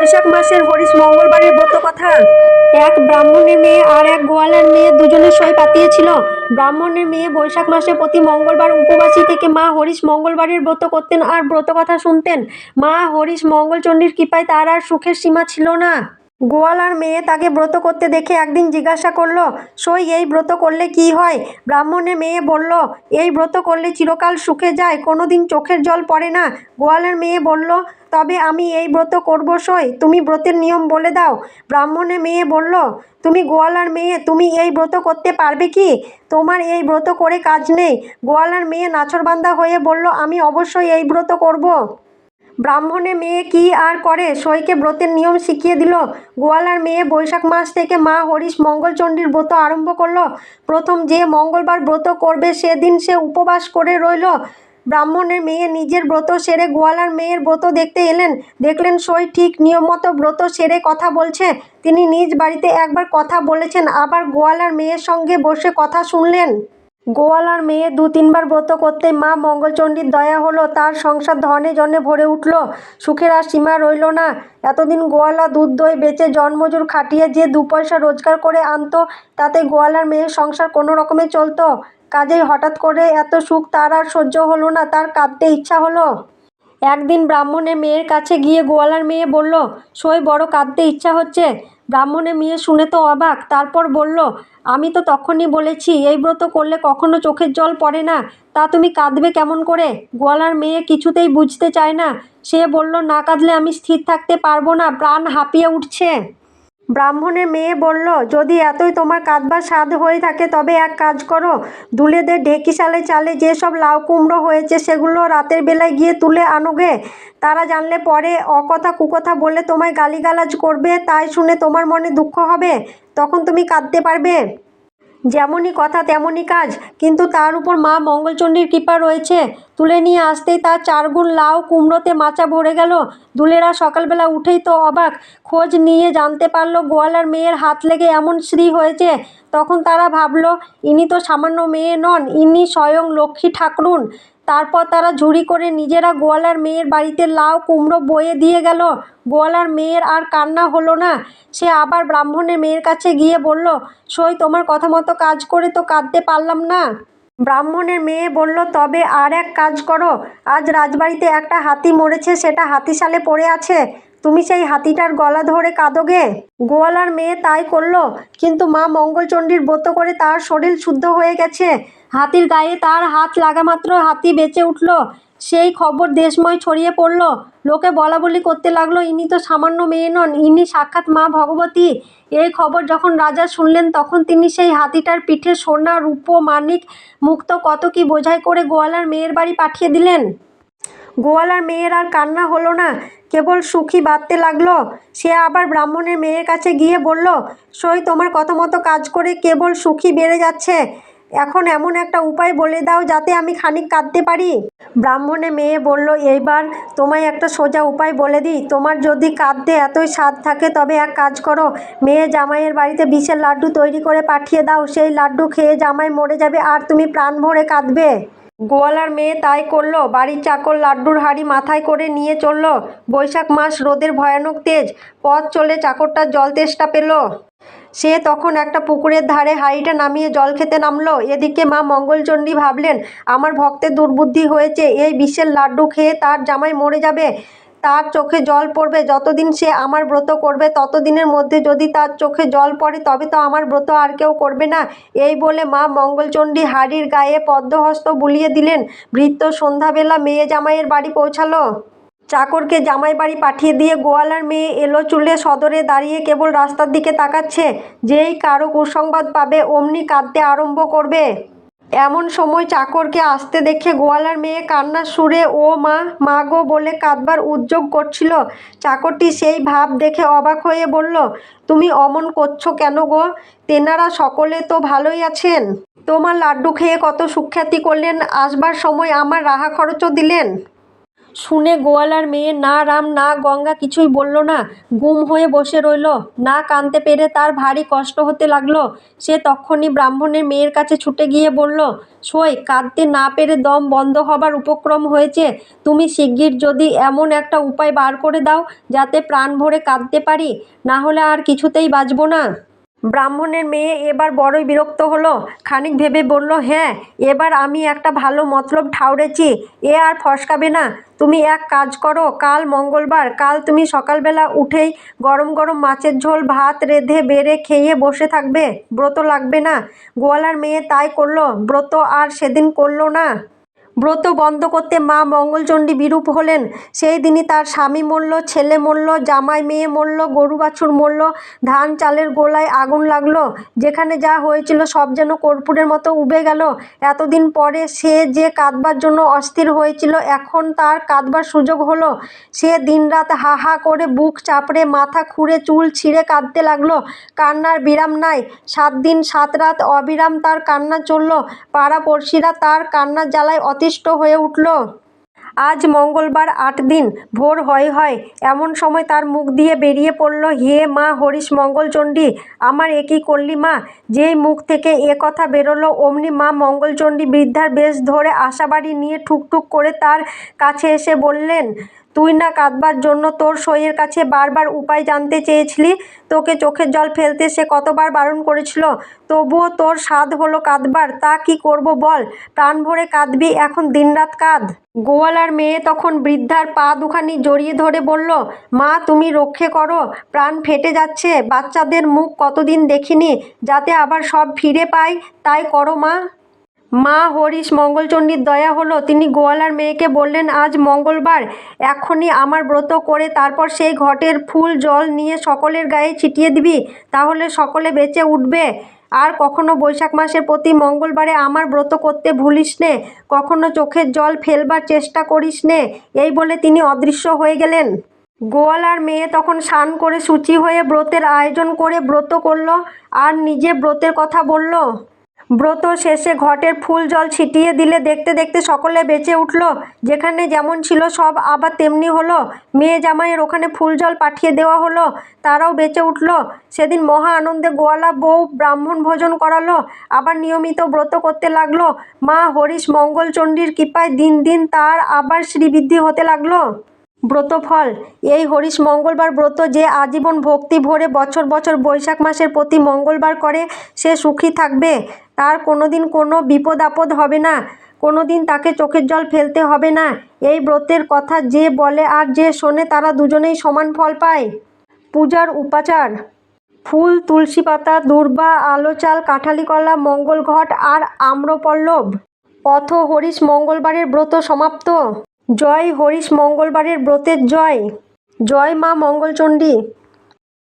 বৈশাখ মাসের হরিশ মঙ্গলবারের ব্রত কথা। এক ব্রাহ্মণের মেয়ে আর এক গোয়ালার মেয়ে দুজনে সই পাতিয়েছিল। ব্রাহ্মণের মেয়ে বৈশাখ মাসে প্রতি মঙ্গলবার উপবাসী থেকে মা হরিশ মঙ্গলবারের ব্রত করতেন আর ব্রত কথা শুনতেন। মা হরিশ মঙ্গলচণ্ডীর কৃপায় তার আর সুখের সীমা ছিল না। গোয়ালার মেয়ে তাকে ব্রত করতে দেখে একদিন জিজ্ঞাসা করলো, সই এই ব্রত করলে কি হয়? ব্রাহ্মণের মেয়ে বলল, এই ব্রত করলে চিরকাল সুখে যায়, কোনোদিন চোখের জল পড়ে না। গোয়ালার মেয়ে বলল, তবে আমি এই ব্রত করব সই, তুমি ব্রতের নিয়ম বলে দাও। ব্রাহ্মণের মেয়ে বলল, তুমি গোয়ালার মেয়ে, তুমি এই ব্রত করতে পারবে কি? তোমার এই ব্রত করে কাজ নেই। গোয়ালার মেয়ে নাছোড়বান্দা হয়ে বলল, আমি অবশ্যই এই ব্রত করব। ব্রাহ্মণের মেয়ে কি আর করে, সইকে ব্রতের নিয়ম শিখিয়ে দিল। গোয়ালার মেয়ে বৈশাখ মাস থেকে মা হরিশ মঙ্গলচণ্ডীর ব্রত আরম্ভ করলো। প্রথম যে মঙ্গলবার ব্রত করবে সেদিন সে উপবাস করে রইল। ব্রাহ্মণের মেয়ে নিজের ব্রত সেরে গোয়ালার মেয়ের ব্রত দেখতে এলেন। দেখলেন সই ঠিক নিয়ম মতো ব্রত সেরে কথা বলছে। তিনি নিজ বাড়িতে একবার কথা বলেছেন, আবার গোয়ালার মেয়ের সঙ্গে বসে কথা শুনলেন। গোয়ালার মেয়ে 2-3 বার ব্রত করতেই মা মঙ্গলচণ্ডীর দয়া হলো, তার সংসার ধনে জনে ভরে উঠল। সুখের আর সীমা রইল না। এতদিন গোয়ালা দুধ দই বেচে জনমজুর খাটিয়ে যে 2 পয়সা রোজগার করে আনতো, তাতে গোয়ালার মেয়ের সংসার কোনো রকমে চলতো। কাজেই হঠাৎ করে এত সুখ তার আর সহ্য হলো না, তার কাঁদতে ইচ্ছা হলো। একদিন ব্রাহ্মণের মেয়ের কাছে গিয়ে গোয়ালার মেয়ে বলল, সই বড় কাঁদতে ইচ্ছা হচ্ছে। ব্রাহ্মণের মেয়ে শুনে তো অবাক, তারপর বলল, আমি তো তখনই বলেছি এই ব্রত করলে কখনো চোখের জল পড়ে না, তা তুমি কাঁদবে কেমন করে? গোয়ালার মেয়ে কিছুতেই বুঝতে চায় না। সে বলল, না কাঁদলে আমি স্থির থাকতে পারবো না, প্রাণ হাঁপিয়ে উঠছে। ব্রাহ্মণের মেয়ে বলল, যদি এতই তোমার কাঁদবার সাধ হয়ে থাকে তবে এক কাজ করো, দুলেদের ঢেকিশালে চালে যেসব লাউ কুমড়ো হয়েছে সেগুলো রাতের বেলায় গিয়ে তুলে আনোগে। তারা জানলে পরে অকথা কুকথা বলে তোমায় গালিগালাজ করবে, তাই শুনে তোমার মনে দুঃখ হবে, তখন তুমি কাঁদতে পারবে। যেমনই কথা তেমনই কাজ, কিন্তু তার উপর মা মঙ্গলচণ্ডীর কৃপা রয়েছে। তুলে নিয়ে আসতেই তার 4 গুণ লাউ কুমড়োতে মাচা ভরে গেল। দুলেরা সকালবেলা উঠেই তো অবাক। খোঁজ নিয়ে জানতে পারল গোয়ালার মেয়ের হাত লেগে এমন শ্রী হয়েছে। তখন তারা ভাবল, ইনি তো সামান্য মেয়ে নন, ইনি স্বয়ং লক্ষ্মী ঠাকরুন। তারপর তারা ঝুড়ি করে নিজেরা গোয়ালার মেয়ের বাড়িতে লাউ কুমড়ো বয়ে দিয়ে গেল। গোয়ালার মেয়ের আর কান্না হলো না। সে আবার ব্রাহ্মণের মেয়ের কাছে গিয়ে বলল, সই তোমার কথা মতো কাজ করে তো কাঁদতে পারলাম না। ব্রাহ্মণের মেয়ে বলল, তবে আর এক কাজ করো, আজ রাজবাড়িতে একটা হাতি মরেছে, সেটা হাতিশালে পড়ে আছে, তুমি সেই হাতিটার গলা ধরে কাঁদোগে। গোয়ালার মেয়ে তাই করলো, কিন্তু মা মঙ্গলচণ্ডীর ব্রত করে তার শরীর শুদ্ধ হয়ে গেছে। হাতির গায়ে তার হাত লাগামাত্র হাতি বেঁচে উঠল। সেই খবর দেশময় ছড়িয়ে পড়ল। লোকে বলাবলি করতে লাগলো, ইনি তো সামান্য মেয়ে নন, ইনি সাক্ষাৎ মা ভগবতী। এই খবর যখন রাজা শুনলেন, তখন তিনি সেই হাতিটার পিঠে সোনা রূপো মানিক মুক্তো কত কি বোঝাই করে গোয়ালার মেয়ের বাড়ি পাঠিয়ে দিলেন। গোয়ালার মেয়ের আর কান্না হলো না, কেবল সুখী বাঁধতে লাগলো। সে আবার ব্রাহ্মণের মেয়ের কাছে গিয়ে বলল, সই তোমার কথা মতো কাজ করে কেবল সুখী বেড়ে যাচ্ছে, এখন এমন একটা উপায় বলে দাও যাতে আমি খানিক কাঁদতে পারি। ব্রাহ্মণের মেয়ে বলল, এইবার তোমায় একটা সোজা উপায় বলে দিই, তোমার যদি কাঁদতে এতই স্বাদ থাকে তবে এক কাজ করো, মেয়ে জামাইয়ের বাড়িতে বিষের লাড্ডু তৈরি করে পাঠিয়ে দাও, সেই লাড্ডু খেয়ে জামাই মরে যাবে আর তুমি প্রাণ ভরে কাঁদবে। গোয়ালার মেয়ে তাই করল। বাড়ির চাকর লাড্ডুর হাঁড়ি মাথায় করে নিয়ে চলল। বৈশাখ মাস, রোদের ভয়ানক তেজ। পথ চলে চাকরটার জল তেষ্টা পেল। সে তখন একটা পুকুরের ধারে হাঁড়িটা নামিয়ে জল খেতে নামলো। এদিকে মা মঙ্গলচণ্ডী ভাবলেন, আমার ভক্তের দুর্বুদ্ধি হয়েছে, এই বিষের লাড্ডু খেয়ে তার জামাই মরে যাবে, তার চোখে জল পড়বে, যতদিন সে আমার ব্রত করবে ততদিনের মধ্যে যদি তার চোখে জল পড়ে তবে তো আমার ব্রত আর কেউ করবে না। এই বলে মা মঙ্গলচণ্ডী হাঁড়ির গায়ে পদ্মহস্ত বুলিয়ে দিলেন। ভৃত্য সন্ধ্যাবেলা মেয়ে জামাইয়ের বাড়ি পৌঁছালো। চাকরকে জামাই বাড়ি পাঠিয়ে দিয়ে গোয়ালার মেয়ে এলো চুলে সদরে দাঁড়িয়ে কেবল রাস্তার দিকে তাকাচ্ছে। যেই কারো কুসংবাদ পাবে অমনি কাঁদতে আরম্ভ করবে। এমন সময় চাকরকে আসতে দেখে গোয়ালার মেয়ে কান্নার সুরে ও মা, মা গো বলে কাঁদবার উদ্যোগ করছিল। চাকরটি সেই ভাব দেখে অবাক হয়ে বলল, তুমি অমন করছো কেন গো? তেনারা সকলে তো ভালোই আছেন। তোমার লাড্ডু খেয়ে কত সুখ্যাতি করলেন, আসবার সময় আমার রাহা খরচও দিলেন। শুনে গোয়ালার মেয়ে না রাম না গঙ্গা কিছুই বলল না, গুম হয়ে বসে রইল। না কাঁদতে পেরে তার ভারী কষ্ট হতে লাগলো। সে তক্ষুনি ব্রাহ্মণের মেয়ের কাছে ছুটে গিয়ে বলল, সই কাঁদতে না পেরে দম বন্ধ হবার উপক্রম হয়েছে। তুমি শিগগির যদি এমন একটা উপায় বার করে দাও যাতে প্রাণ ভরে কাঁদতে পারি, না হলে আর কিছুতেই বাঁচব না। ব্রাহ্মণের মেয়ে এবার বড়ই বিরক্ত হলো। খানিক ভেবে বলল, হ্যাঁ, এবার আমি একটা ভালো মতলব ঠাউরেছি, এ আর ফসকাবে না। তুমি এক কাজ করো, কাল মঙ্গলবার, কাল তুমি সকালবেলা উঠেই গরম গরম মাছের ঝোল ভাত রেঁধে বেড়ে খেয়ে বসে থাকবে, ব্রত লাগবে না। গোয়ালার মেয়ে তাই করলো, ব্রত আর সেদিন করলো না। ব্রত বন্ধ করতে মা মঙ্গলচণ্ডী বিরূপ হলেন। সেই দিনই তার স্বামী মরল, ছেলে মরল, জামাই মেয়ে মরল, গরু বাছুর মরল, ধান চালের গোলায় আগুন লাগলো। যেখানে যা হয়েছিল সব যেন কর্পূরের মতো উবে গেল। এতদিন পরে সে যে কাঁদবার জন্য অস্থির হয়েছিল, এখন তার কাঁদবার সুযোগ হলো। সে দিনরাত হা হা করে বুক চাপড়ে মাথা খুঁড়ে চুল ছিঁড়ে কাঁদতে লাগলো। কান্নার বিরাম নাই। 7 দিন 7 রাত অবিরাম তার কান্না চলল। পাড়া-পড়শিরা তার কান্নার জ্বালায় অতিষ্ঠ হয়ে উঠল। আজ মঙ্গলবার 8 দিন, ভোর হয় এমন সময় তার মুখ দিয়ে বেরিয়ে পড়ল, হে মা হরিশ মঙ্গলচণ্ডী, আমার এ কী করলি মা? যেই মুখ থেকে এ কথা বেরোলো অমনি মা মঙ্গলচণ্ডী বৃদ্ধার বেশ ধরে আশাবাড়ি নিয়ে ঠুকঠুক করে তার কাছে এসে বললেন, তুই না কাঁদবার জন্য তোর সইয়ের কাছে বারবার উপায় জানতে চেয়েছিলি। তোকে চোখের জল ফেলতে সে কতবার বারণ করেছিল, তবুও তোর সাধ হলো কাঁদবার। তা কি করব বল? প্রাণ ভরে কাঁদবি, এখন দিনরাত কাঁদ। গোয়ালার মেয়ে তখন বৃদ্ধার পা দুখানি জড়িয়ে ধরে বলল, মা তুমি রক্ষে করো, প্রাণ ফেটে যাচ্ছে, বাচ্চাদের মুখ কতদিন দেখিনি, যাতে আবার সব ফিরে পাই, তাই করো মা। মা হরিশ মঙ্গলচণ্ডীর দয়া হলো। তিনি গোয়ালার মেয়েকে বললেন, আজ মঙ্গলবার, এক্ষুনি আমার ব্রত করে তারপর সেই ঘটের ফুল জল নিয়ে সকলের গায়ে ছিটিয়ে দিবি, তাহলে সকলে বেঁচে উঠবে। আর কখনো বৈশাখ মাসের প্রতি মঙ্গলবারে আমার ব্রত করতে ভুলিস নে, কখনো চোখের জল ফেলবার চেষ্টা করিস নে। এই বলে তিনি অদৃশ্য হয়ে গেলেন। গোয়ালার মেয়ে তখন স্নান করে শুচি হয়ে ব্রতের আয়োজন করে ব্রত করল আর নিজে ব্রতের কথা বলল। ব্রত শেষে ঘটের ফুল জল ছিটিয়ে দিলে দেখতে দেখতে সকলে বেঁচে উঠল। যেখানে যেমন ছিল সব আবার তেমনি হলো। মেয়ে জামাইয়ের ওখানে ফুল জল পাঠিয়ে দেওয়া হলো, তারাও বেঁচে উঠল। সেদিন মহা আনন্দে গোয়ালা বউ ব্রাহ্মণ ভোজন করালো, আবার নিয়মিত ব্রত করতে লাগলো। মা হরিশ মঙ্গলচণ্ডীর কৃপায় দিন দিন তার আবার শ্রীবৃদ্ধি হতে লাগলো। ব্রতফল, এই হরিশ মঙ্গলবার ব্রত যে আজীবন ভক্তি ভরে বছর বছর বৈশাখ মাসের প্রতি মঙ্গলবার করে, সে সুখী থাকবে। তার কোনোদিন কোনো বিপদ আপদ হবে না, কোনোদিন তাকে চোখের জল ফেলতে হবে না। এই ব্রতের কথা যে বলে আর যে শোনে তারা দুজনেই সমান ফল পায়। পূজার উপাচার, ফুল, তুলসী পাতা, দূর্বা, আলো চাল, কাঁঠালি কলা, মঙ্গল ঘট আর আম্রপল্লব। অথ হরিশ মঙ্গলবারের ব্রত সমাপ্ত। জয় হরিশ মঙ্গলবারের ব্রতের জয়। জয় মা মঙ্গলচণ্ডী।